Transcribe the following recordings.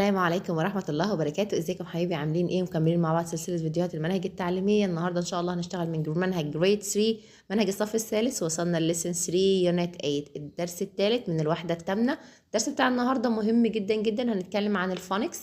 السلام عليكم ورحمة الله وبركاته. ازيكم حبايبي؟ عاملين ايه؟ مكملين مع بعض سلسلة فيديوهات المناهج التعليمية. النهاردة ان شاء الله هنشتغل من منهج جريد 3، منهج الصف الثالث. وصلنا لليسن 3 يونت 8، الدرس الثالث من الوحدة الثامنة. الدرس بتاع النهاردة مهم جدا جدا، هنتكلم عن الفونكس.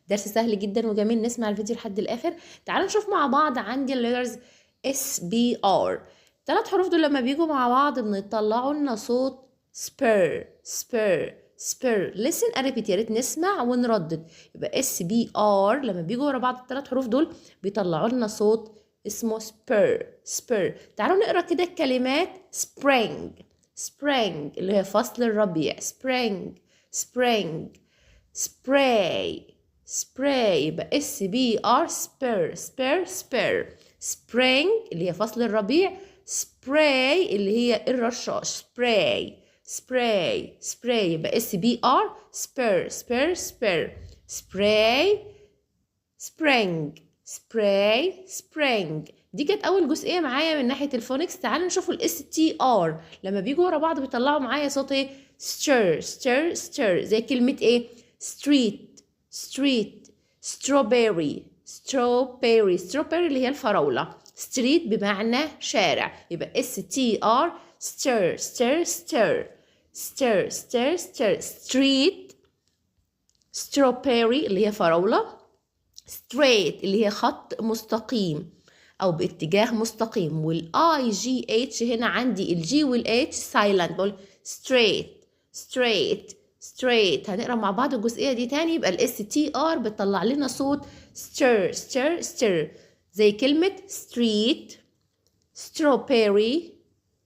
درس سهل جدا وجميل، نسمع الفيديو لحد الاخر. تعالوا نشوف مع بعض. عندي الليترز اس بي ار، ثلاث حروف دول لما بيجوا مع بعض بنطلعوا لنا صوت سبير سبير سبير. listen and repeat، يا ريت نسمع ونردد. يبقى اس بي ار لما بيجوا ورا بعض الثلاث حروف دول بيطلعوا لنا صوت اسمه سبير سبير. تعالوا نقرا كده الكلمات. spring spring اللي هي فصل الربيع، spring spring spray spray. يبقى اس بي ار سبير سبير سبير. spring اللي هي فصل الربيع، spray اللي هي الرشاش، spray spray spray. يبقى اس بي ار spur spur spur. spray spring spray spring. دي كانت اول جزئيه معايا من ناحيه الفونكس. تعالوا نشوفوا الاس تي ار لما بيجوا ورا بعض بيطلعوا معايا صوت ايه؟ stir stir stir. زي كلمه ايه؟ street street strawberry strawberry strawberry اللي هي الفراوله. street بمعنى شارع. يبقى اس تي ار stir stir stir stir stir stir. street strawberry اللي هي فراولة. straight اللي هي خط مستقيم أو باتجاه مستقيم. والاي جي اتش هنا عندي الجي والاتش سايلنت، بقول straight straight straight. هنقرا مع بعض الجزئية دي تاني. يبقى الاس تي ار بتطلع لنا صوت stir stir stir، زي كلمة street strawberry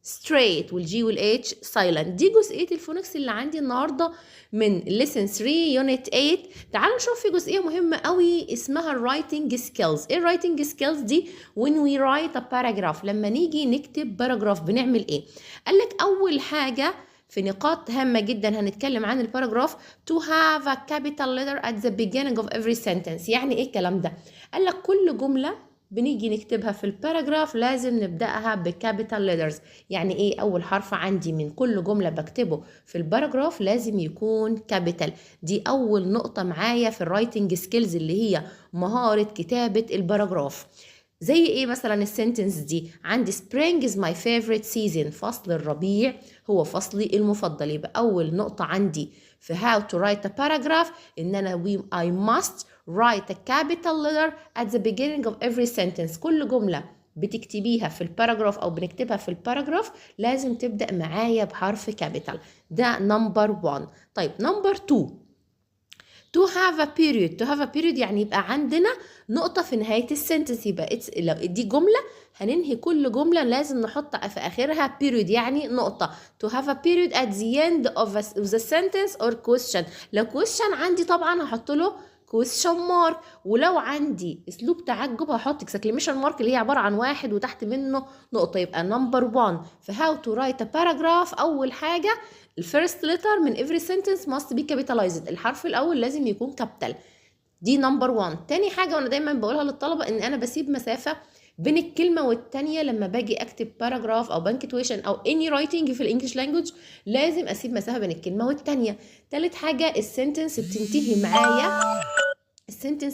straight والجي والاتش سايلنت. دي جزئيه الفونكس اللي عندي النهارده من lesson 3 يونت 8. تعالوا نشوف في جزئيه مهمه قوي اسمها الرايتنج سكيلز. ايه الرايتنج سكيلز دي؟ when we write a paragraph، لما نيجي نكتب باراجراف بنعمل ايه؟ قال لك اول حاجه في نقاط هامه جدا هنتكلم عن الباراجراف to have a capital letter at the beginning of every sentence. يعني ايه الكلام ده؟ قال لك كل جمله بنيجي نكتبها في الباراجراف لازم نبدأها بكابيتال ليترز. يعني ايه؟ اول حرف عندي من كل جملة بكتبه في الباراجراف لازم يكون كابيتال. دي اول نقطة معايا في الرايتنج سكيلز اللي هي مهارة كتابة الباراجراف. زي ايه مثلا السنتنس دي؟ عندي spring is my favorite season، فصل الربيع هو فصلي المفضل. يبقى اول نقطة عندي في how to write a paragraph ان انا I must write a capital letter at the beginning of every sentence. كل جملة بتكتبيها في الباراجراف او بنكتبها في الباراجراف لازم تبدأ معايا بحرف كابيتال. ده نمبر 1. طيب نمبر 2، to have a period. to have a period يعني يبقى عندنا نقطة في نهاية السنتنس. يبقى لو دي جملة هننهي كل جملة لازم نحط في آخرها period يعني نقطة. to have a period at the end of the sentence or question. لو question عندي طبعا هحط له question mark، ولو عندي اسلوب تعجب هحط exclamation mark اللي هي عبارة عن واحد وتحت منه نقطة. يبقى number 1 في how to write a paragraph اول حاجة الفيرست لتر من every sentence must be capitalized. الحرف الاول لازم يكون كابيتال. دي نمبر 1. تاني حاجة وانا دايما بقولها للطلبة ان انا بسيب مسافة بين الكلمة والتانية لما باجي اكتب باراجراف او بنكتويشن او اني رايتنج في الانجليش لانجوج، لازم اسيب مسافة بين الكلمة والتانية. تالت حاجة السنتنس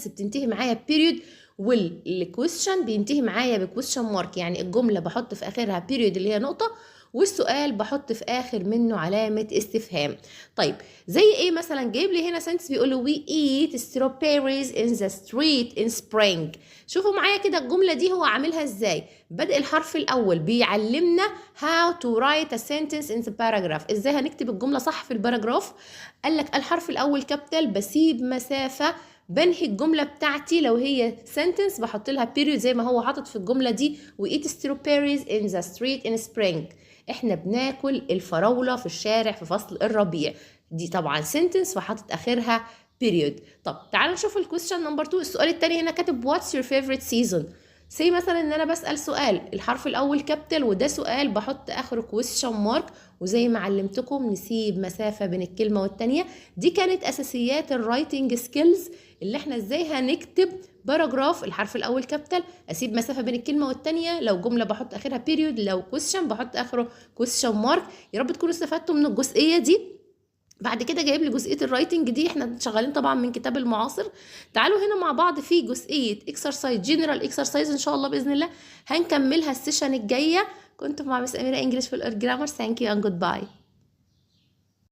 بتنتهي معايا period، والكويشن بينتهي معايا بكويشن مارك. يعني الجملة بحط في اخرها period اللي هي نقطة، والسؤال بحط في اخر منه علامة استفهام. طيب زي ايه مثلا؟ جايب لي هنا سنتنس بيقول له we eat strawberries in the street in spring. شوفوا معايا كده الجملة دي هو عاملها ازاي. بدء الحرف الاول بيعلمنا how to write a sentence in the paragraph، ازاي هنكتب الجملة صح في الباراجراف. قال لك الحرف الاول كابيتال، بسيب مسافة، بنهي الجمله بتاعتي لو هي سنتنس بحط لها بيريود زي ما هو حاطط في الجمله دي we eat strawberries in the street in spring. احنا بناكل الفراوله في الشارع في فصل الربيع. دي طبعا سنتنس فحاطط اخرها بيريود. طب تعالوا نشوف الكويستشن نمبر 2. السؤال الثاني هنا كاتب what's your favorite season. زي مثلا ان انا بسال سؤال الحرف الاول كابيتال وده سؤال بحط اخره كويستشن مارك، وزي ما علمتكم نسيب مسافه بين الكلمه والتانيه. دي كانت اساسيات الرايتنج سكيلز اللي احنا ازاي هنكتب باراجراف. الحرف الاول كابيتال، اسيب مسافه بين الكلمه والتانيه، لو جمله بحط اخرها بيريود، لو كويستشن بحط اخره كويستشن مارك. يا رب تكونوا استفدتوا من الجزئيه دي. بعد كده جايب لي جزئيه الرايتنج دي، احنا شغالين طبعا من كتاب المعاصر. تعالوا هنا مع بعض في جزئيه اكسرسايز، جنرال اكسرسايز ان شاء الله باذن الله هنكملها السيشن الجايه. كنت مع مس اميره انجلش في الجرامر. ثانك يو اند جود باي.